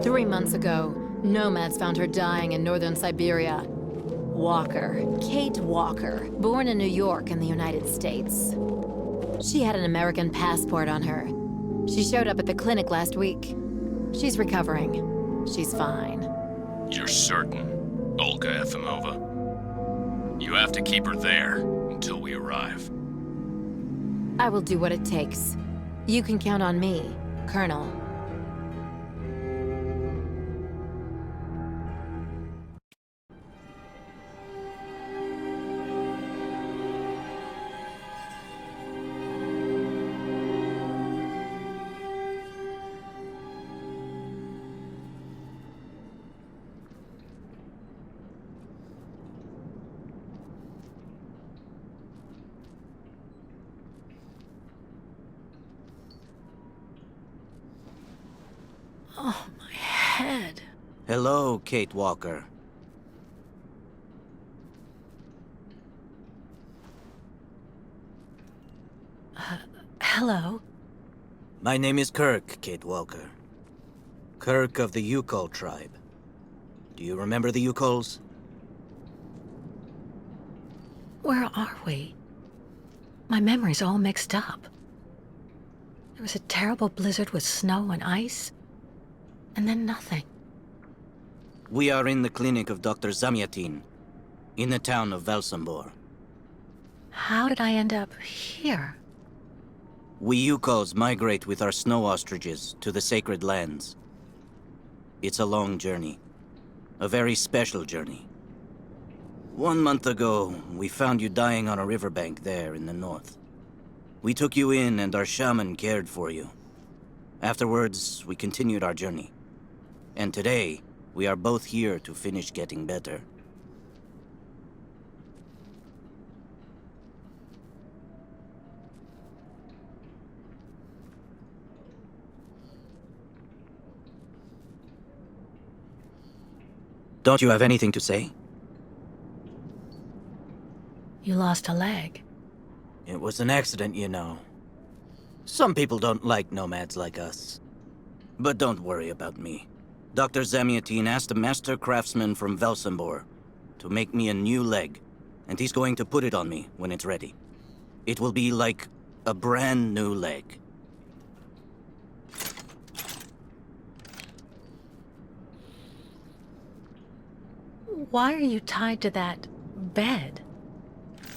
3 months ago, nomads found her dying in northern Syberia. Walker, Kate Walker, born in New York in the United States. She had an American passport on her. She showed up at the clinic last week. She's recovering. She's fine. You're certain, Olga Efimova? You have to keep her there until we arrive. I will do what it takes. You can count on me, Colonel. Oh, my head. Hello, Kate Walker. Hello? My name is Kirk, Kate Walker. Kirk of the Yukol tribe. Do you remember the Yukols? Where are we? My memory's all mixed up. There was a terrible blizzard with snow and ice, and then nothing. We are in the clinic of Dr. Zamyatin, in the town of Valsambor. How did I end up here? We Yukols migrate with our snow ostriches to the sacred lands. It's a long journey. A very special journey. 1 month ago, we found you dying on a riverbank there in the north. We took you in and our shaman cared for you. Afterwards, we continued our journey. And today, we are both here to finish getting better. Don't you have anything to say? You lost a leg. It was an accident, you know. Some people don't like nomads like us. But don't worry about me. Dr. Zamyatin asked a master craftsman from Valsambor to make me a new leg, and he's going to put it on me when it's ready. It will be like a brand new leg. Why are you tied to that bed?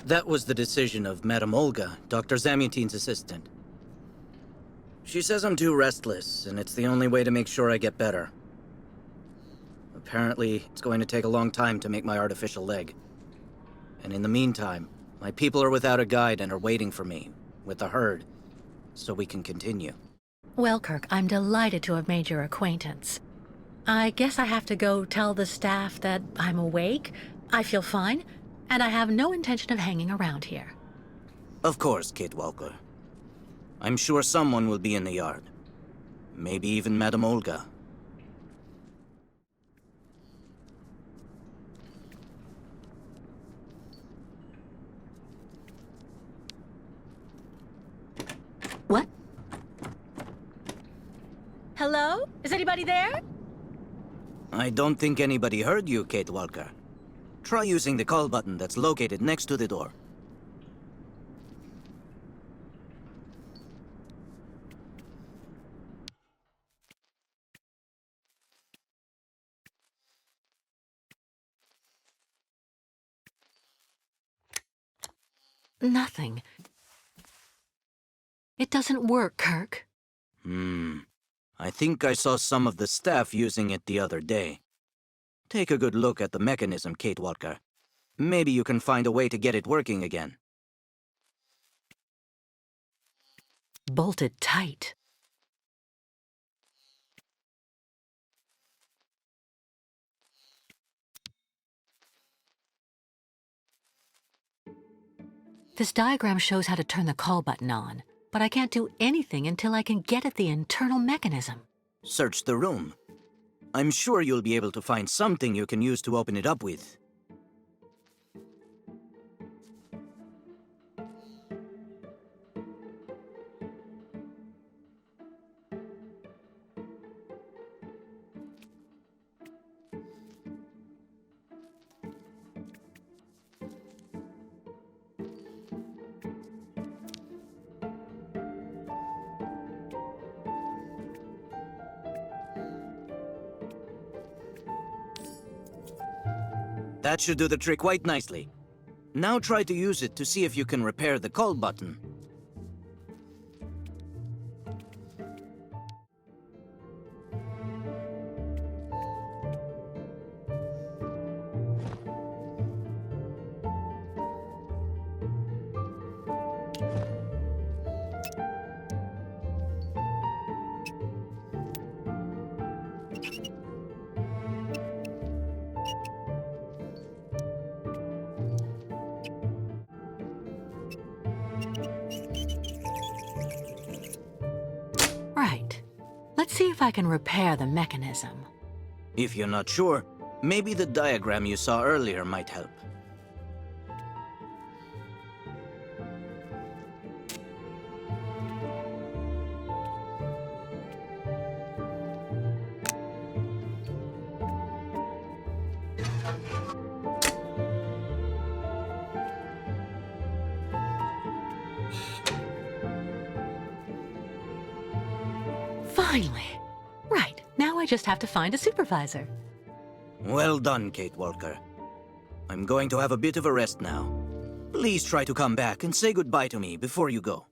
That was the decision of Madame Olga, Dr. Zamyatin's assistant. She says I'm too restless, and it's the only way to make sure I get better. Apparently, it's going to take a long time to make my artificial leg. And in the meantime, my people are without a guide and are waiting for me, with the herd, so we can continue. Well, Kirk, I'm delighted to have made your acquaintance. I guess I have to go tell the staff that I'm awake, I feel fine, and I have no intention of hanging around here. Of course, Kate Walker. I'm sure someone will be in the yard. Maybe even Madame Olga. What? Hello? Is anybody there? I don't think anybody heard you, Kate Walker. Try using the call button that's located next to the door. Nothing. It doesn't work, Kirk. I think I saw some of the staff using it the other day. Take a good look at the mechanism, Kate Walker. Maybe you can find a way to get it working again. Bolted tight. This diagram shows how to turn the call button on, but I can't do anything until I can get at the internal mechanism. Search the room. I'm sure you'll be able to find something you can use to open it up with. That should do the trick quite nicely. Now try to use it to see if you can repair the call button. Right. Let's see if I can repair the mechanism. If you're not sure, maybe the diagram you saw earlier might help. Finally! Right, now I just have to find a supervisor. Well done, Kate Walker. I'm going to have a bit of a rest now. Please try to come back and say goodbye to me before you go.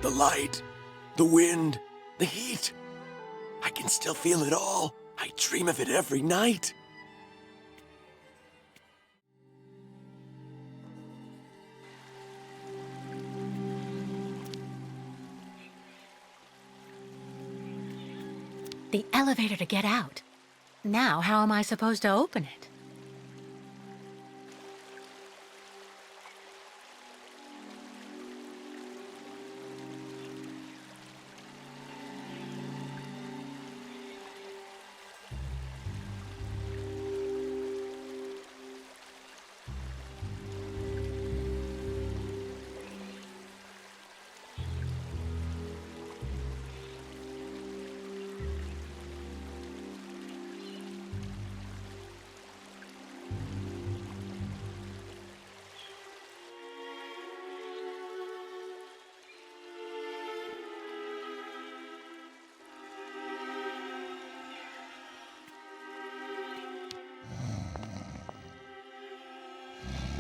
The light, the wind, the heat. I can still feel it all. I dream of it every night. The elevator to get out. Now, how am I supposed to open it?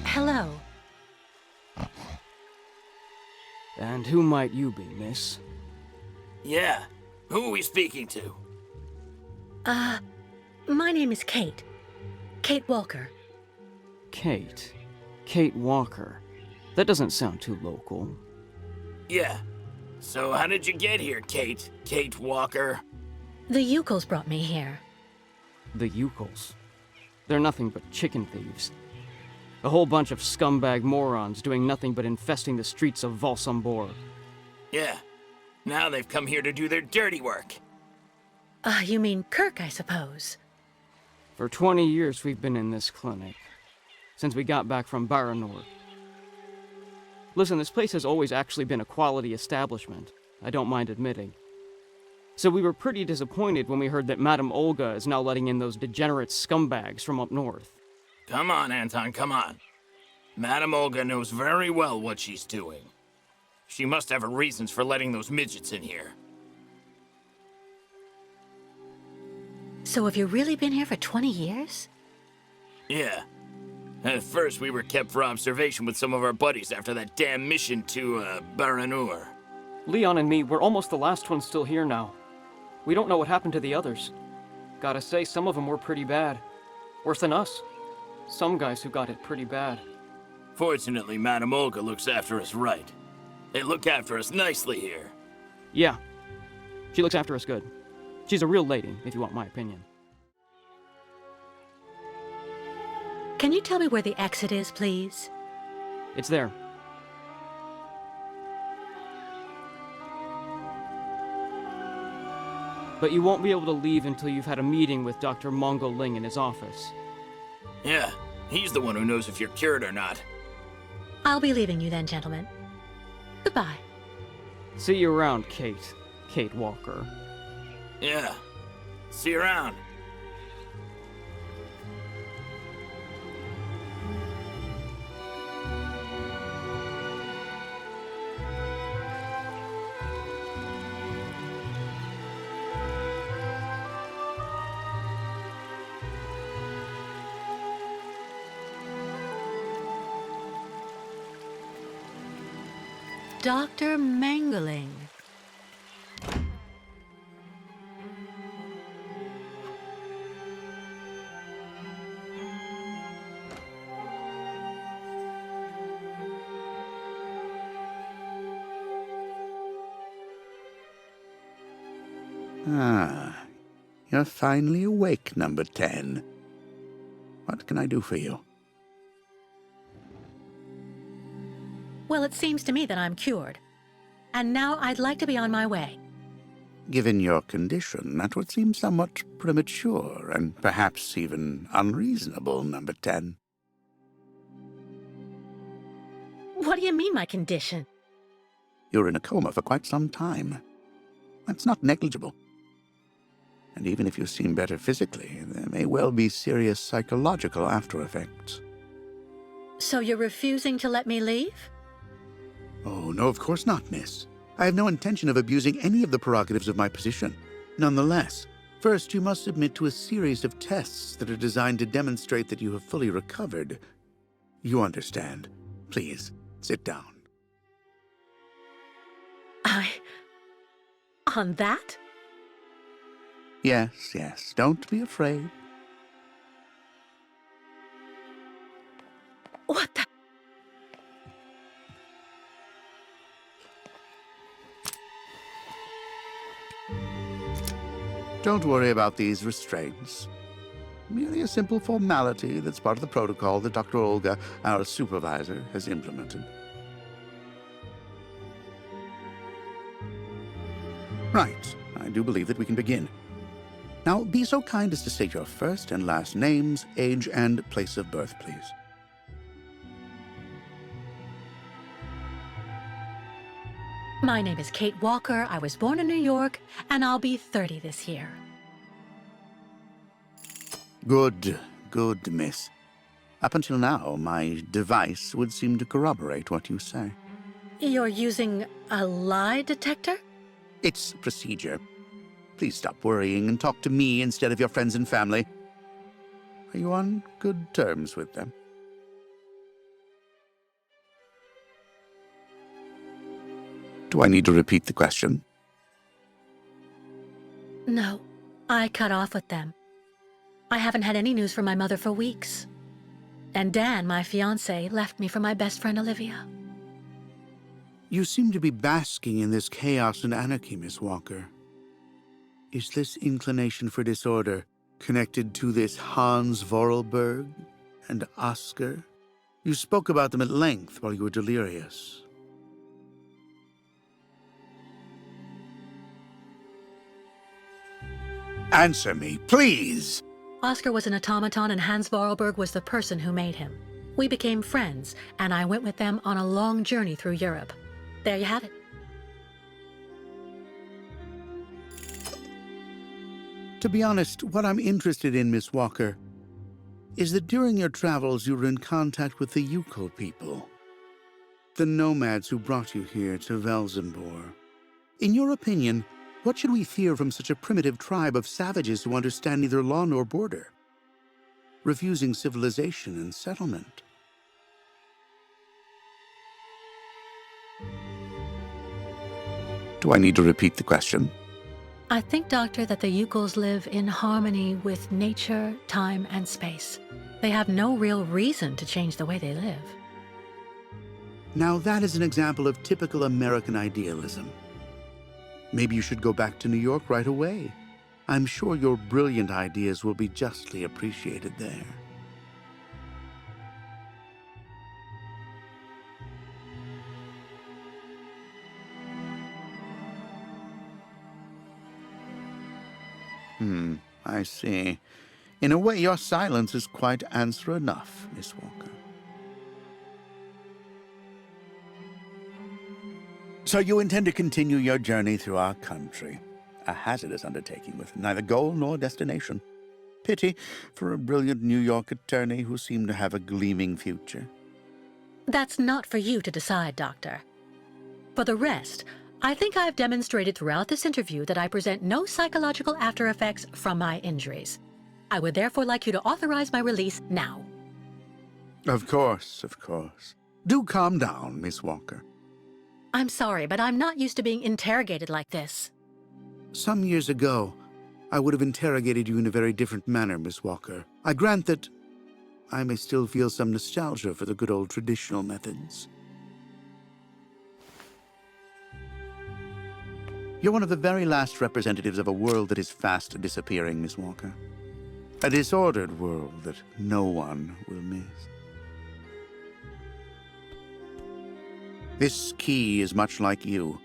Hello. And who might you be, miss? Yeah, who are we speaking to? My name is Kate. Kate Walker. Kate. Kate Walker. That doesn't sound too local. Yeah. So how did you get here, Kate? Kate Walker? The Yukos brought me here. The Yukos. They're nothing but chicken thieves. A whole bunch of scumbag morons doing nothing but infesting the streets of Valsambor. Yeah. Now they've come here to do their dirty work. You mean Kirk, I suppose. For 20 years we've been in this clinic. Since we got back from Baranor. Listen, this place has always actually been a quality establishment. I don't mind admitting. So we were pretty disappointed when we heard that Madame Olga is now letting in those degenerate scumbags from up north. Come on, Anton, come on. Madame Olga knows very well what she's doing. She must have her reasons for letting those midgets in here. So have you really been here for 20 years? Yeah. At first, we were kept for observation with some of our buddies after that damn mission to, Baranur. Leon and me, we're almost the last ones still here now. We don't know what happened to the others. Gotta say, some of them were pretty bad. Worse than us. Some guys who got it pretty bad. Fortunately, Madame Olga looks after us right. They look after us nicely here. Yeah. She looks after us good. She's a real lady, if you want my opinion. Can you tell me where the exit is, please? It's there. But you won't be able to leave until you've had a meeting with Dr. Mongo Ling in his office. Yeah, he's the one who knows if you're cured or not. I'll be leaving you then, gentlemen. Goodbye. See you around, Kate. Kate Walker. Yeah. See you around. Dr. Mangling. Ah, you're finally awake, number 10. What can I do for you? Well, it seems to me that I'm cured. And now I'd like to be on my way. Given your condition, that would seem somewhat premature and perhaps even unreasonable, number 10. What do you mean, my condition? You're in a coma for quite some time. That's not negligible. And even if you seem better physically, there may well be serious psychological after effects. So you're refusing to let me leave? Oh, no, of course not, miss. I have no intention of abusing any of the prerogatives of my position. Nonetheless, first you must submit to a series of tests that are designed to demonstrate that you have fully recovered. You understand. Please, sit down. On that? Yes, yes, don't be afraid. What the? Don't worry about these restraints. Merely a simple formality that's part of the protocol that Dr. Olga, our supervisor, has implemented. Right. I do believe that we can begin. Now, be so kind as to state your first and last names, age, and place of birth, please. My name is Kate Walker. I was born in New York, and I'll be 30 this year. Good, miss. Up until now, my device would seem to corroborate what you say. You're using a lie detector? It's procedure. Please stop worrying and talk to me instead of your friends and family. Are you on good terms with them? Do I need to repeat the question? No, I cut off with them. I haven't had any news from my mother for weeks. And Dan, my fiancé, left me for my best friend Olivia. You seem to be basking in this chaos and anarchy, Miss Walker. Is this inclination for disorder connected to this Hans Vorarlberg and Oscar? You spoke about them at length while you were delirious. Answer me, please! Oscar was an automaton and Hans Vorarlberg was the person who made him. We became friends, and I went with them on a long journey through Europe. There you have it. To be honest, what I'm interested in, Miss Walker, is that during your travels you were in contact with the Yukon people, the nomads who brought you here to Velzenbor. In your opinion, what should we fear from such a primitive tribe of savages who understand neither law nor border, refusing civilization and settlement? Do I need to repeat the question? I think, Doctor, that the Yukols live in harmony with nature, time, and space. They have no real reason to change the way they live. Now that is an example of typical American idealism. Maybe you should go back to New York right away. I'm sure your brilliant ideas will be justly appreciated there. I see. In a way, your silence is quite answer enough, Miss Walker. So you intend to continue your journey through our country. A hazardous undertaking with neither goal nor destination. Pity for a brilliant New York attorney who seemed to have a gleaming future. That's not for you to decide, Doctor. For the rest, I think I've demonstrated throughout this interview that I present no psychological after effects from my injuries. I would therefore like you to authorize my release now. Of course, of course. Do calm down, Miss Walker. I'm sorry, but I'm not used to being interrogated like this. Some years ago, I would have interrogated you in a very different manner, Miss Walker. I grant that I may still feel some nostalgia for the good old traditional methods. You're one of the very last representatives of a world that is fast disappearing, Miss Walker. A disordered world that no one will miss. This key is much like you,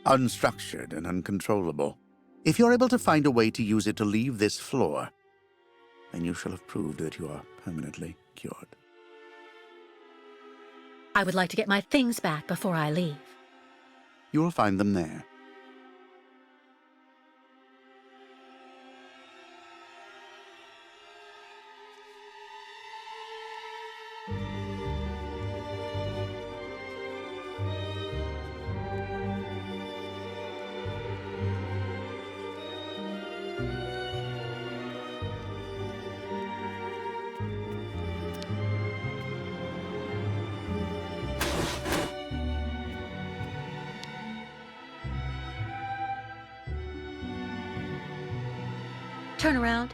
unstructured and uncontrollable. If you're able to find a way to use it to leave this floor, then you shall have proved that you are permanently cured. I would like to get my things back before I leave. You will find them there. Turn around.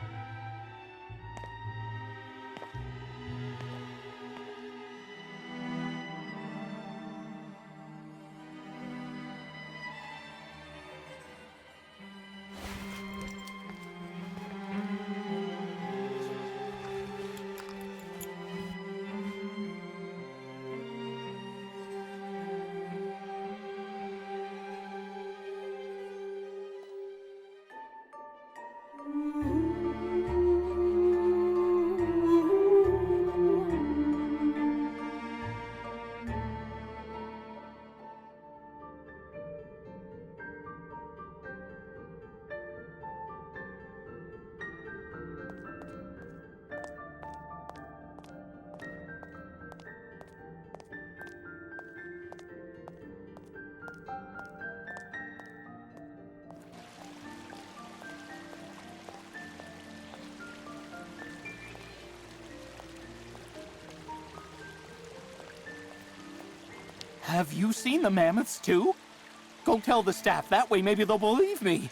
Have you seen the mammoths too? Go tell the staff, that way maybe they'll believe me.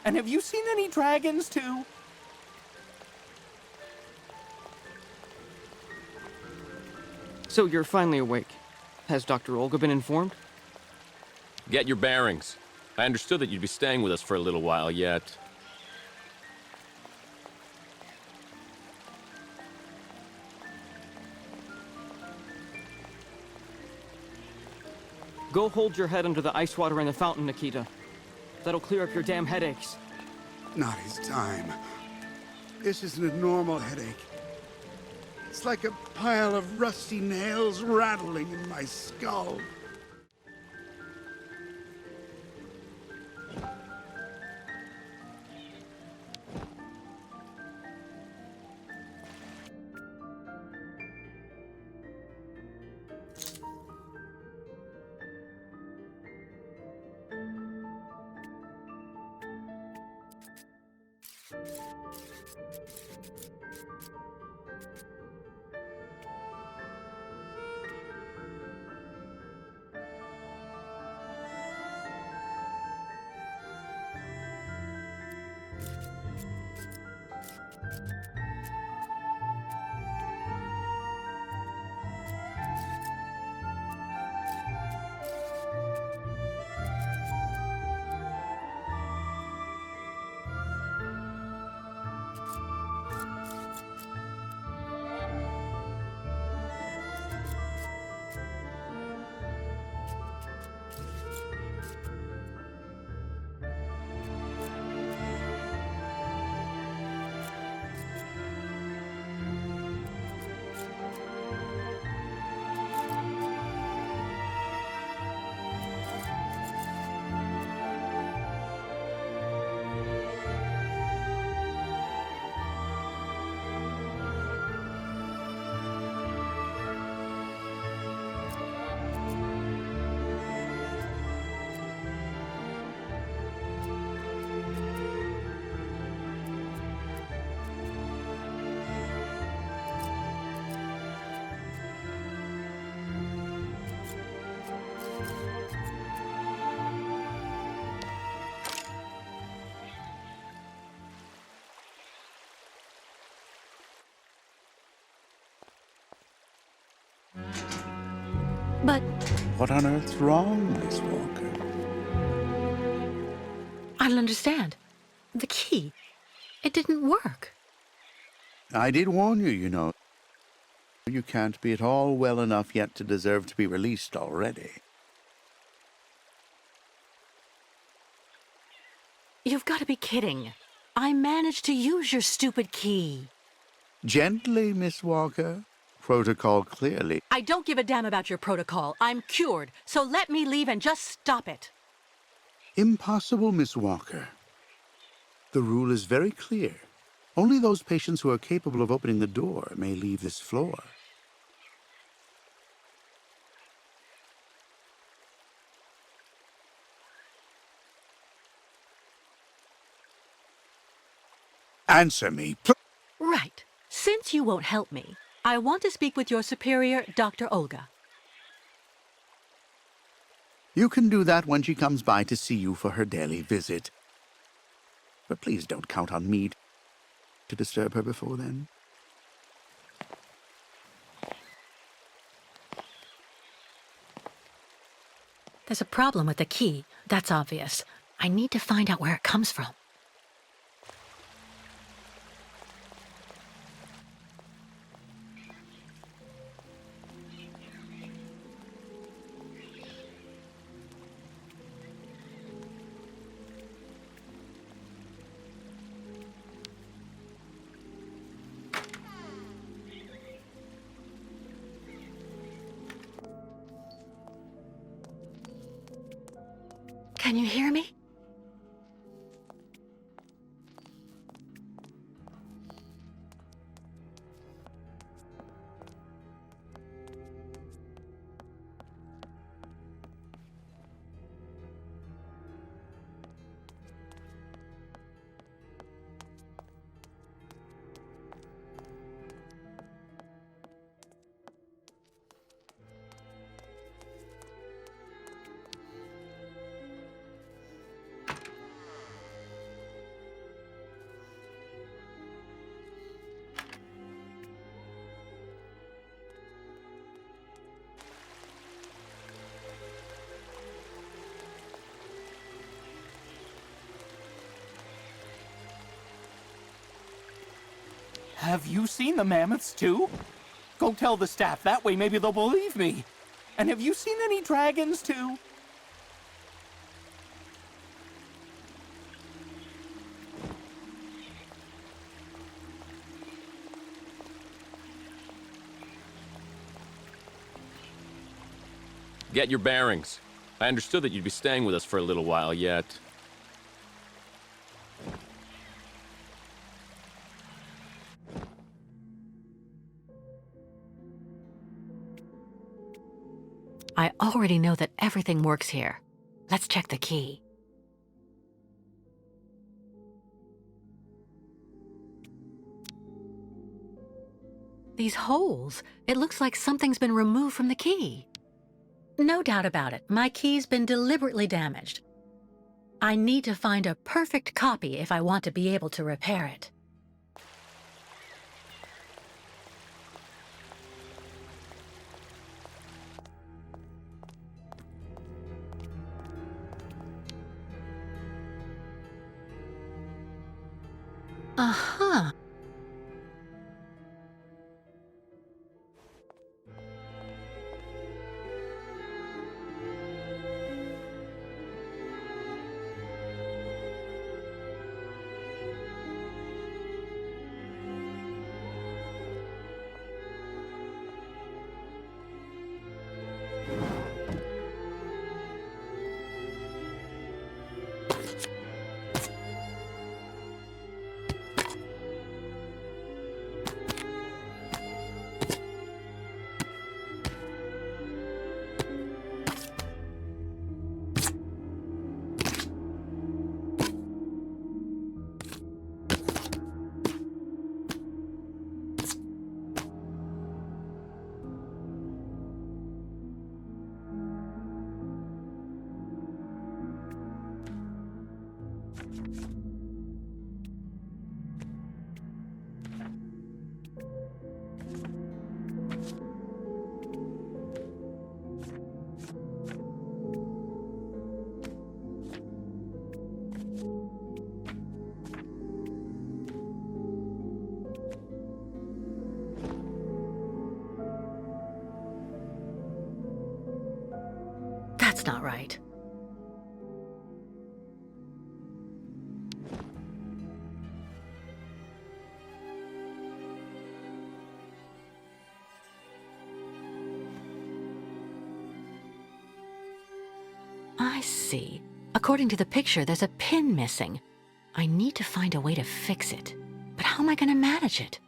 And have you seen any dragons too? So you're finally awake. Has Dr. Olga been informed? Get your bearings. I understood that you'd be staying with us for a little while yet. Go hold your head under the ice water in the fountain, Nikita. That'll clear up your damn headaches. Not his time. This isn't a normal headache. It's like a pile of rusty nails rattling in my skull. But What on earth's wrong, Miss Walker? I don't understand. The key, it didn't work. I did warn you, you know. You can't be at all well enough yet to deserve to be released already. You've got to be kidding. I managed to use your stupid key. Gently, Miss Walker. Protocol clearly. I don't give a damn about your protocol. I'm cured, so let me leave and just stop it. Impossible, Miss Walker. The rule is very clear. Only those patients who are capable of opening the door may leave this floor. Answer me, Right. Since you won't help me, I want to speak with your superior, Dr. Olga. You can do that when she comes by to see you for her daily visit. But please don't count on me to disturb her before then. There's a problem with the key. That's obvious. I need to find out where it comes from. Can you hear me? Have you seen the mammoths too? Go tell the staff, that way maybe they'll believe me. And have you seen any dragons too? Get your bearings. I understood that you'd be staying with us for a little while yet. I already know that everything works here. Let's check the key. These holes, it looks like something's been removed from the key. No doubt about it, my key's been deliberately damaged. I need to find a perfect copy if I want to be able to repair it. Uh-huh. That's not right. I see. According to the picture, there's a pin missing. I need to find a way to fix it. But how am I going to manage it?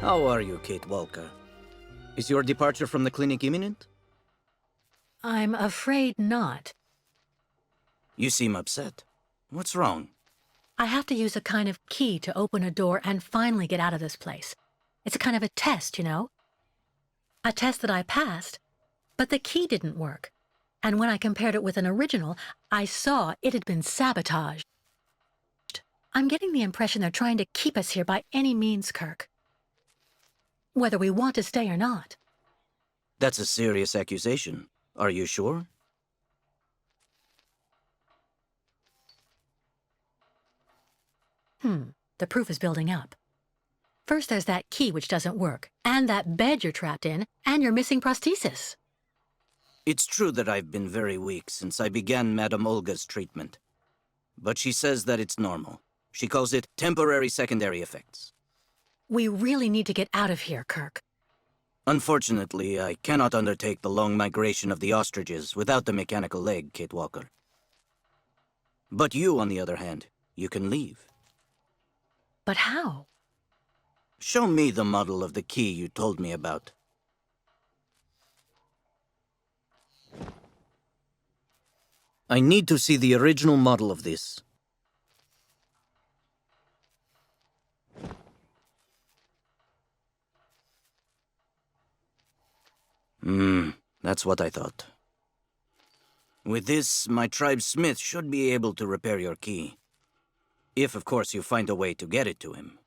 How are you, Kate Walker? Is your departure from the clinic imminent? I'm afraid not. You seem upset. What's wrong? I have to use a kind of key to open a door and finally get out of this place. It's a kind of a test, you know? A test that I passed, but the key didn't work. And when I compared it with an original, I saw it had been sabotaged. I'm getting the impression they're trying to keep us here by any means, Kirk. Whether we want to stay or not. That's a serious accusation. Are you sure? The proof is building up. First there's that key which doesn't work, and that bed you're trapped in, and your missing prosthesis. It's true that I've been very weak since I began Madame Olga's treatment. But she says that it's normal. She calls it temporary secondary effects. We really need to get out of here, Kirk. Unfortunately, I cannot undertake the long migration of the ostriches without the mechanical leg, Kate Walker. But you, on the other hand, you can leave. But how? Show me the model of the key you told me about. I need to see the original model of this. That's what I thought. With this, my tribe smith should be able to repair your key. If, of course, you find a way to get it to him.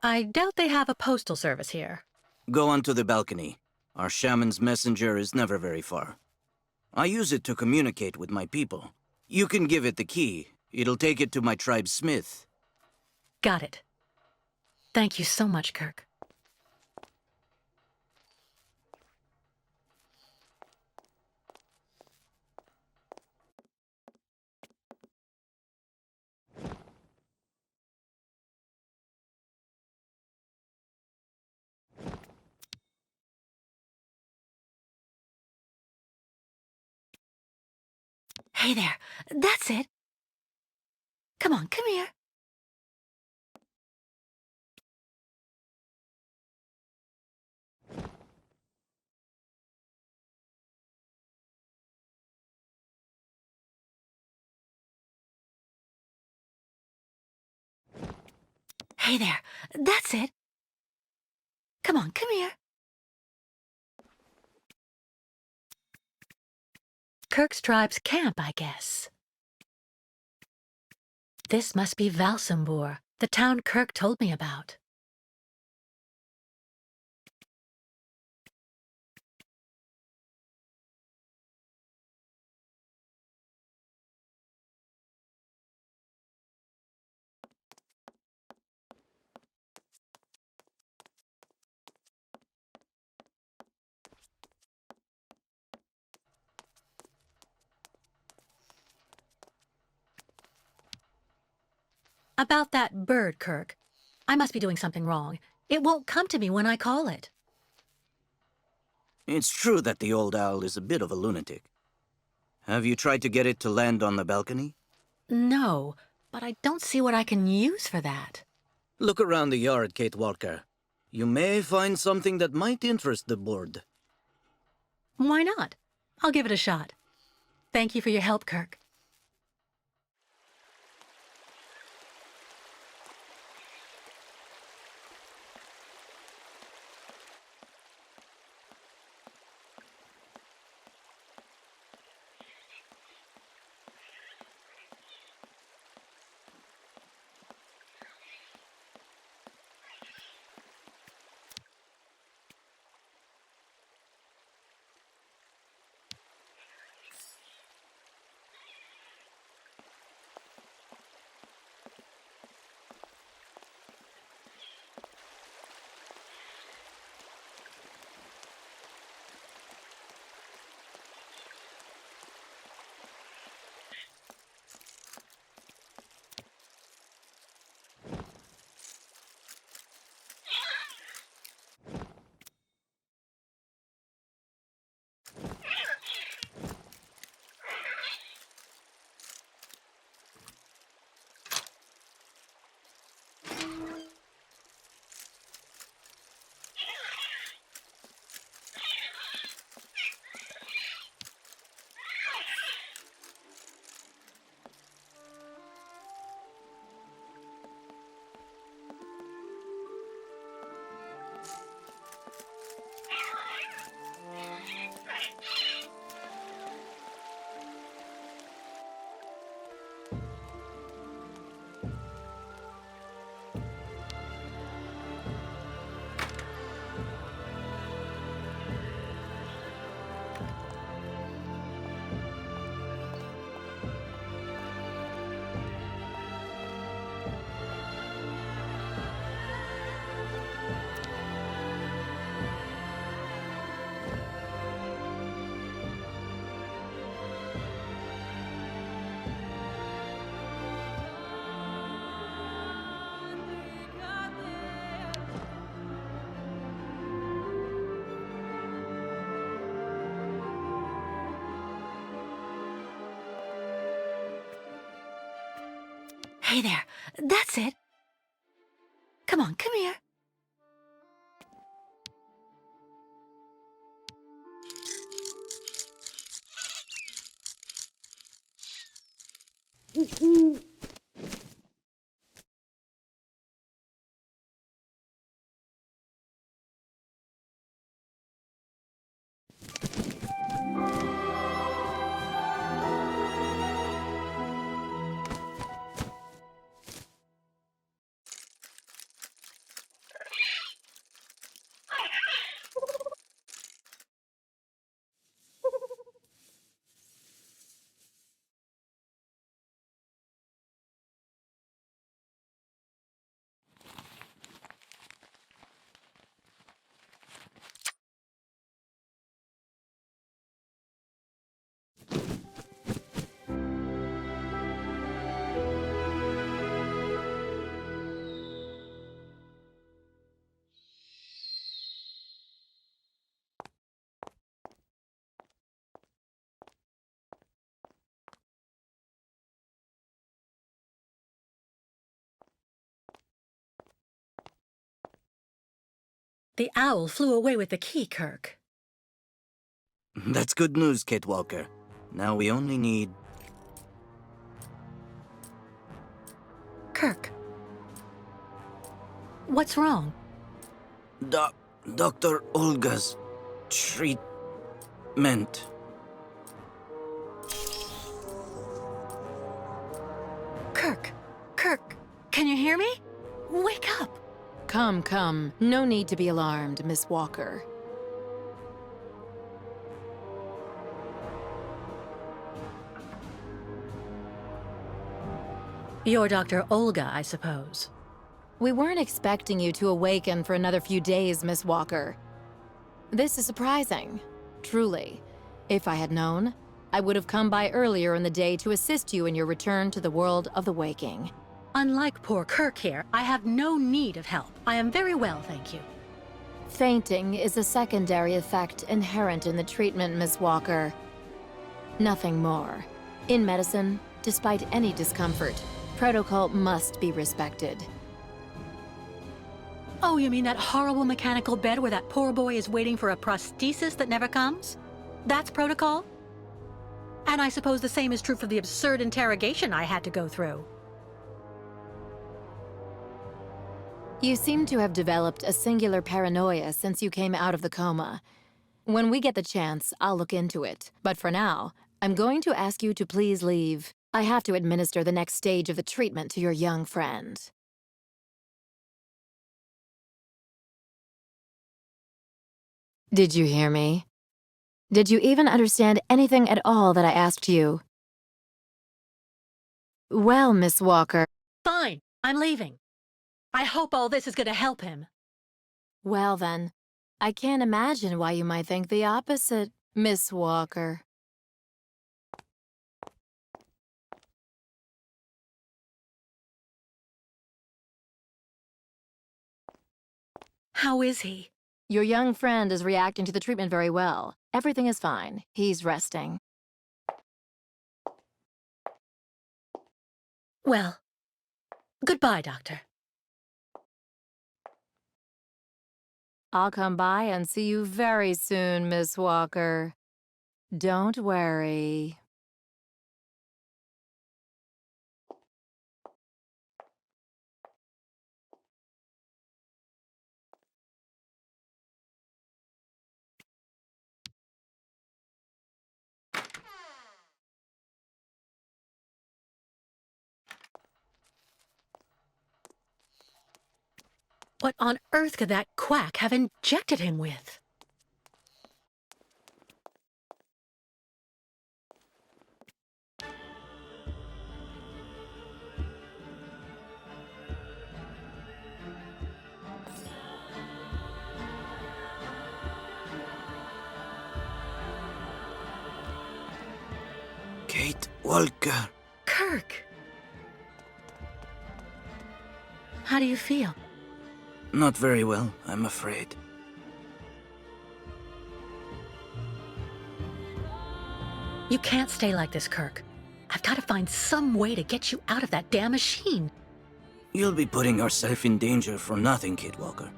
I doubt they have a postal service here. Go onto the balcony. Our shaman's messenger is never very far. I use it to communicate with my people. You can give it the key. It'll take it to my tribe smith. Got it. Thank you so much, Kirk. Hey there, that's it. Come on, come here. Hey there, that's it. Come on, come here. Kirk's tribe's camp, I guess. This must be Valsambur, the town Kirk told me about. About that bird, Kirk. I must be doing something wrong. It won't come to me when I call it. It's true that the old owl is a bit of a lunatic. Have you tried to get it to land on the balcony? No, but I don't see what I can use for that. Look around the yard, Kate Walker. You may find something that might interest the board. Why not? I'll give it a shot. Thank you for your help, Kirk. Hey there. That's it. Come on, come here. The owl flew away with the key, Kirk. That's good news, Kate Walker. Now we only need... Kirk. What's wrong? Dr. Olga's treatment. Kirk, can you hear me? Wake up! Come, come. No need to be alarmed, Miss Walker. You're Dr. Olga, I suppose. We weren't expecting you to awaken for another few days, Miss Walker. This is surprising, truly. If I had known, I would have come by earlier in the day to assist you in your return to the world of the waking. Unlike poor Kirk here, I have no need of help. I am very well, thank you. Fainting is a secondary effect inherent in the treatment, Miss Walker. Nothing more. In medicine, despite any discomfort, protocol must be respected. Oh, you mean that horrible mechanical bed where that poor boy is waiting for a prosthesis that never comes? That's protocol? And I suppose the same is true for the absurd interrogation I had to go through. You seem to have developed a singular paranoia since you came out of the coma. When we get the chance, I'll look into it. But for now, I'm going to ask you to please leave. I have to administer the next stage of the treatment to your young friend. Did you hear me? Did you even understand anything at all that I asked you? Well, Miss Walker. Fine, I'm leaving. I hope all this is going to help him. Well then, I can't imagine why you might think the opposite, Miss Walker. How is he? Your young friend is reacting to the treatment very well. Everything is fine. He's resting. Well, goodbye, Doctor. I'll come by and see you very soon, Miss Walker. Don't worry. What on earth could that quack have injected him with? Kate Walker. Kirk! How do you feel? Not very well, I'm afraid. You can't stay like this, Kirk. I've got to find some way to get you out of that damn machine. You'll be putting yourself in danger for nothing, Kate Walker.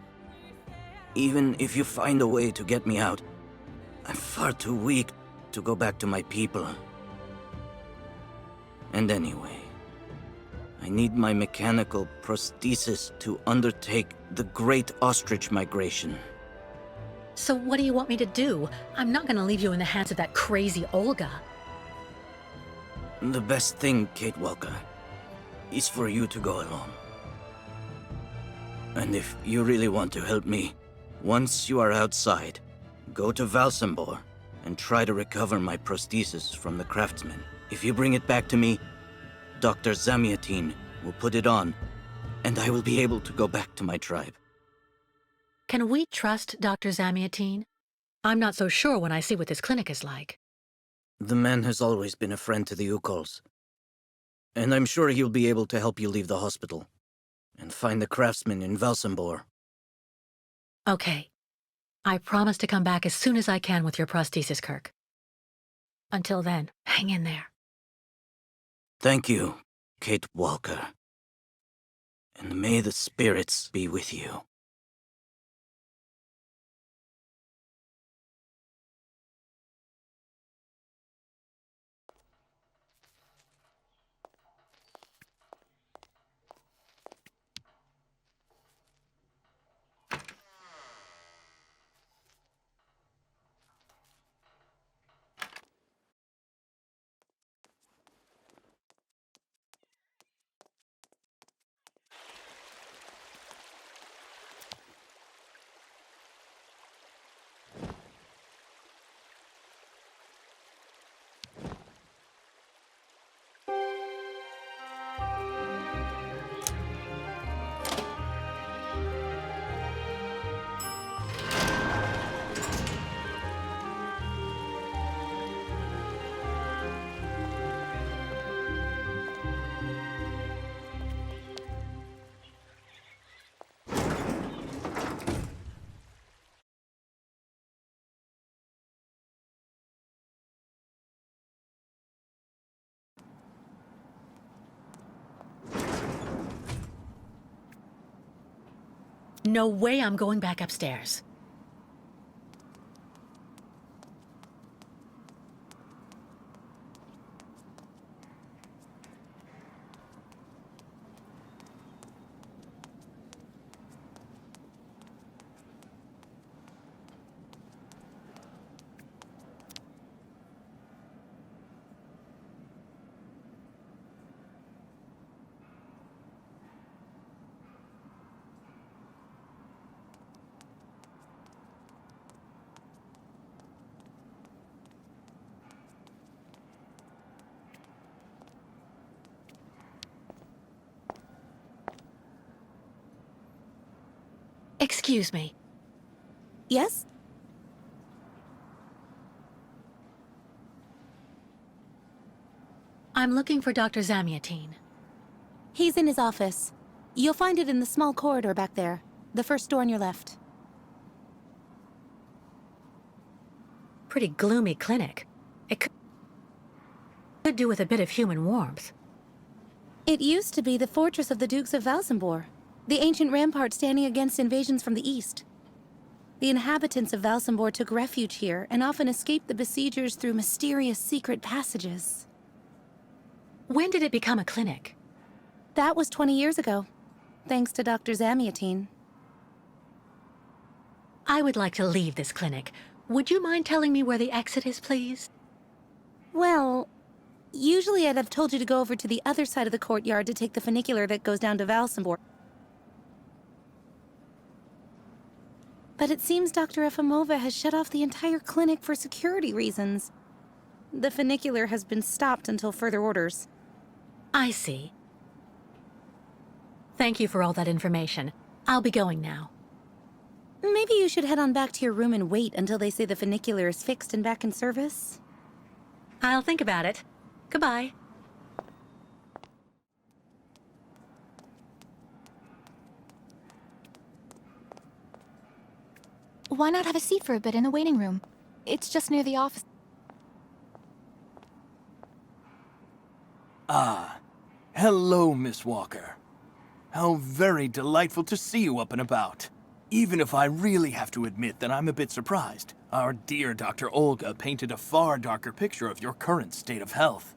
Even if you find a way to get me out, I'm far too weak to go back to my people. And anyway, I need my mechanical prosthesis to undertake the Great Ostrich Migration. So what do you want me to do? I'm not going to leave you in the hands of that crazy Olga. The best thing, Kate Walker, is for you to go alone. And if you really want to help me, once you are outside, go to Valsambor and try to recover my prosthesis from the craftsman. If you bring it back to me, Dr. Zamiatin will put it on, and I will be able to go back to my tribe. Can we trust Dr. Zamiatin? I'm not so sure when I see what this clinic is like. The man has always been a friend to the Ukols, and I'm sure he'll be able to help you leave the hospital and find the craftsman in Valsambor. Okay. I promise to come back as soon as I can with your prosthesis, Kirk. Until then, hang in there. Thank you, Kate Walker. And may the spirits be with you. No way I'm going back upstairs. 」 . Excuse me. Yes? I'm looking for Dr. Zamiatine. He's in his office. You'll find it in the small corridor back there. The first door on your left. Pretty gloomy clinic. It could do with a bit of human warmth. It used to be the fortress of the Dukes of Valsambor, the ancient rampart standing against invasions from the east. The inhabitants of Valsambor took refuge here and often escaped the besiegers through mysterious secret passages. When did it become a clinic? That was 20 years ago, thanks to Dr. Zamiatine. I would like to leave this clinic. Would you mind telling me where the exit is, please? Well, usually I'd have told you to go over to the other side of the courtyard to take the funicular that goes down to Valsambor. But it seems Dr. Efimova has shut off the entire clinic for security reasons. The funicular has been stopped until further orders. I see. Thank you for all that information. I'll be going now. Maybe you should head on back to your room and wait until they say the funicular is fixed and back in service. I'll think about it. Goodbye. Why not have a seat for a bit in the waiting room? It's just near the office. Ah, hello, Miss Walker. How very delightful to see you up and about. Even if I really have to admit that I'm a bit surprised. Our dear Dr. Olga painted a far darker picture of your current state of health.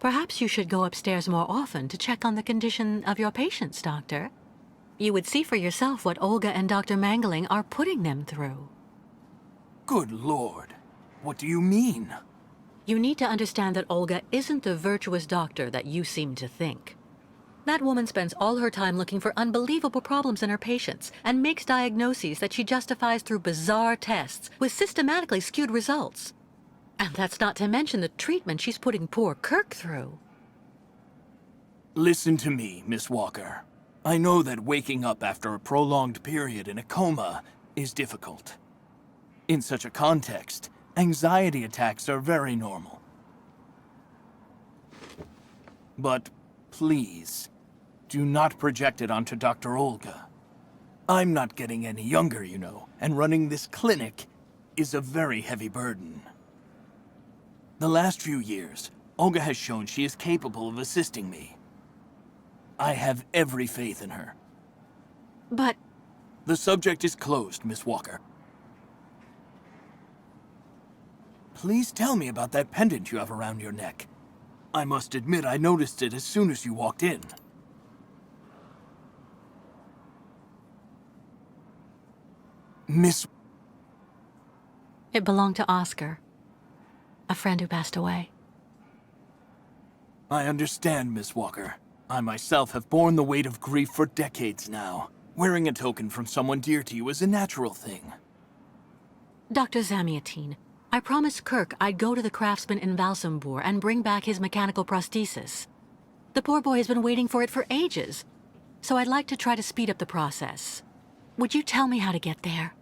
Perhaps you should go upstairs more often to check on the condition of your patients, Doctor. You would see for yourself what Olga and Dr. Mangling are putting them through. Good Lord. What do you mean? You need to understand that Olga isn't the virtuous doctor that you seem to think. That woman spends all her time looking for unbelievable problems in her patients and makes diagnoses that she justifies through bizarre tests with systematically skewed results. And that's not to mention the treatment she's putting poor Kirk through. Listen to me, Miss Walker. I know that waking up after a prolonged period in a coma is difficult. In such a context, anxiety attacks are very normal. But please, do not project it onto Dr. Olga. I'm not getting any younger, you know, and running this clinic is a very heavy burden. The last few years, Olga has shown she is capable of assisting me. I have every faith in her. But... The subject is closed, Miss Walker. Please tell me about that pendant you have around your neck. I must admit I noticed it as soon as you walked in. Miss... It belonged to Oscar, a friend who passed away. I understand, Miss Walker. I myself have borne the weight of grief for decades now. Wearing a token from someone dear to you is a natural thing. Dr. Zamiatine, I promised Kirk I'd go to the craftsman in Valsambor and bring back his mechanical prosthesis. The poor boy has been waiting for it for ages, so I'd like to try to speed up the process. Would you tell me how to get there?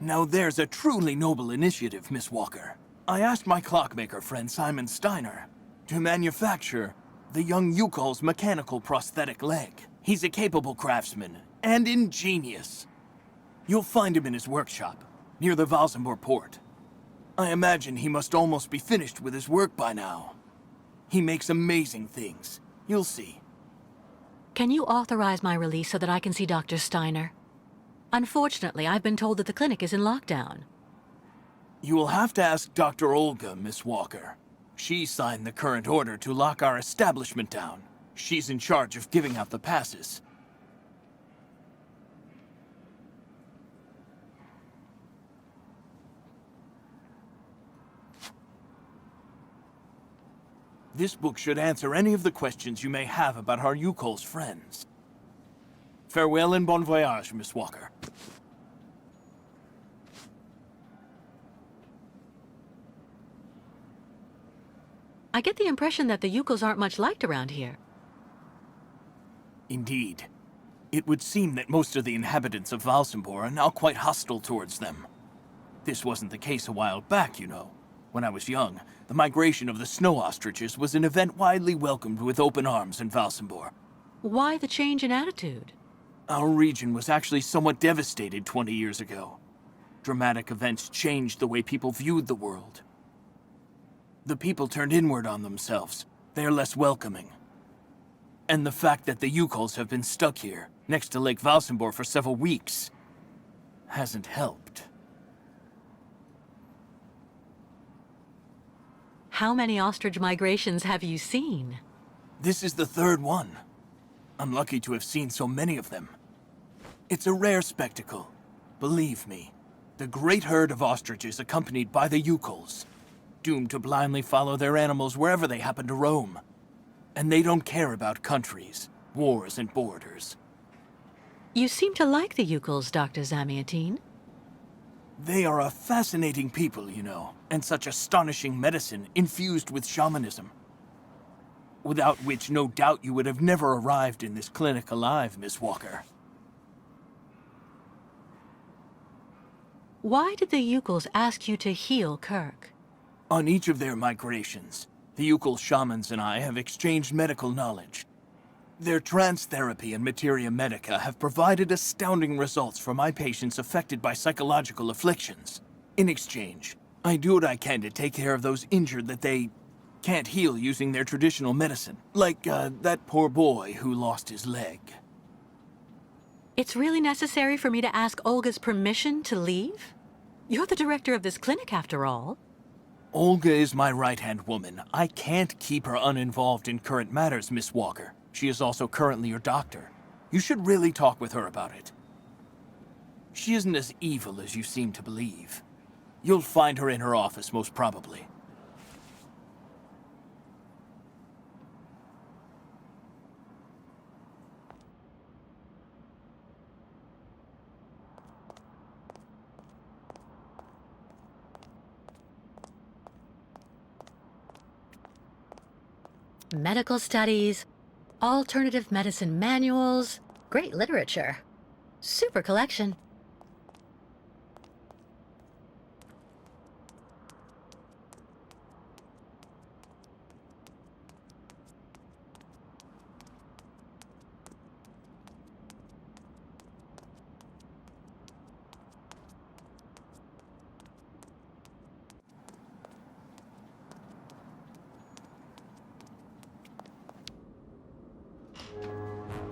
Now there's a truly noble initiative, Miss Walker. I asked my clockmaker friend Simon Steiner to manufacture the young Yukol's mechanical prosthetic leg. He's a capable craftsman and ingenious. You'll find him in his workshop, near the Valsambor port. I imagine he must almost be finished with his work by now. He makes amazing things. You'll see. Can you authorize my release so that I can see Dr. Steiner? Unfortunately, I've been told that the clinic is in lockdown. You will have to ask Dr. Olga, Miss Walker. She signed the current order to lock our establishment down. She's in charge of giving out the passes. This book should answer any of the questions you may have about our Yukol's friends. Farewell and bon voyage, Miss Walker. I get the impression that the Yukos aren't much liked around here. Indeed. It would seem that most of the inhabitants of Valsambor are now quite hostile towards them. This wasn't the case a while back, you know. When I was young, the migration of the snow ostriches was an event widely welcomed with open arms in Valsambor. Why the change in attitude? Our region was actually somewhat devastated 20 years ago. Dramatic events changed the way people viewed the world. The people turned inward on themselves. They are less welcoming. And the fact that the Yukols have been stuck here, next to Lake Valsambor for several weeks, hasn't helped. How many ostrich migrations have you seen? This is the third one. I'm lucky to have seen so many of them. It's a rare spectacle. Believe me, the great herd of ostriches accompanied by the Yukols, doomed to blindly follow their animals wherever they happen to roam. And they don't care about countries, wars, and borders. You seem to like the Yukols, Dr. Zamiatine. They are a fascinating people, you know, and such astonishing medicine infused with shamanism. Without which, no doubt you would have never arrived in this clinic alive, Miss Walker. Why did the Yukols ask you to heal Kirk? On each of their migrations, the Yukol shamans and I have exchanged medical knowledge. Their trance therapy and materia medica have provided astounding results for my patients affected by psychological afflictions. In exchange, I do what I can to take care of those injured that they can't heal using their traditional medicine. Like, that poor boy who lost his leg. It's really necessary for me to ask Olga's permission to leave? You're the director of this clinic, after all. Olga is my right-hand woman. I can't keep her uninvolved in current matters, Miss Walker. She is also currently your doctor. You should really talk with her about it. She isn't as evil as you seem to believe. You'll find her in her office, most probably. Medical studies, alternative medicine manuals, great literature. Super collection.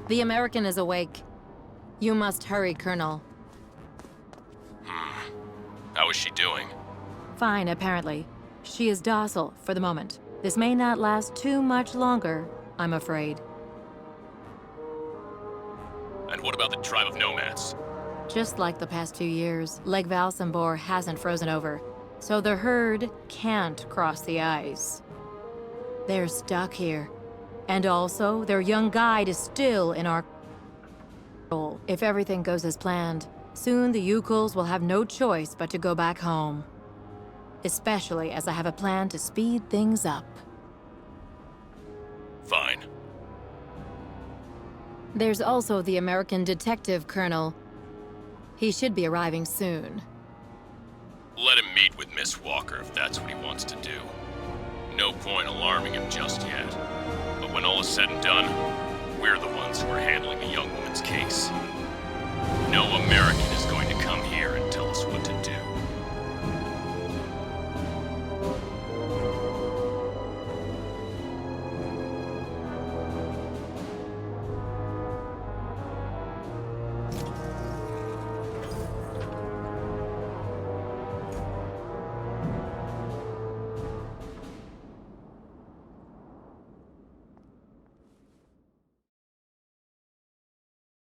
The American is awake. You must hurry, Colonel. How is she doing? Fine, apparently. She is docile for the moment. This may not last too much longer, I'm afraid. And what about the tribe of nomads? Just like the past 2 years, Lake Valsambor hasn't frozen over, so the herd can't cross the ice. They're stuck here. And also, their young guide is still in our control. If everything goes as planned, soon the Yukols will have no choice but to go back home. Especially as I have a plan to speed things up. Fine. There's also the American detective, Colonel. He should be arriving soon. Let him meet with Miss Walker if that's what he wants to do. No point alarming him just yet. But when all is said and done, we're the ones who are handling the young woman's case. No American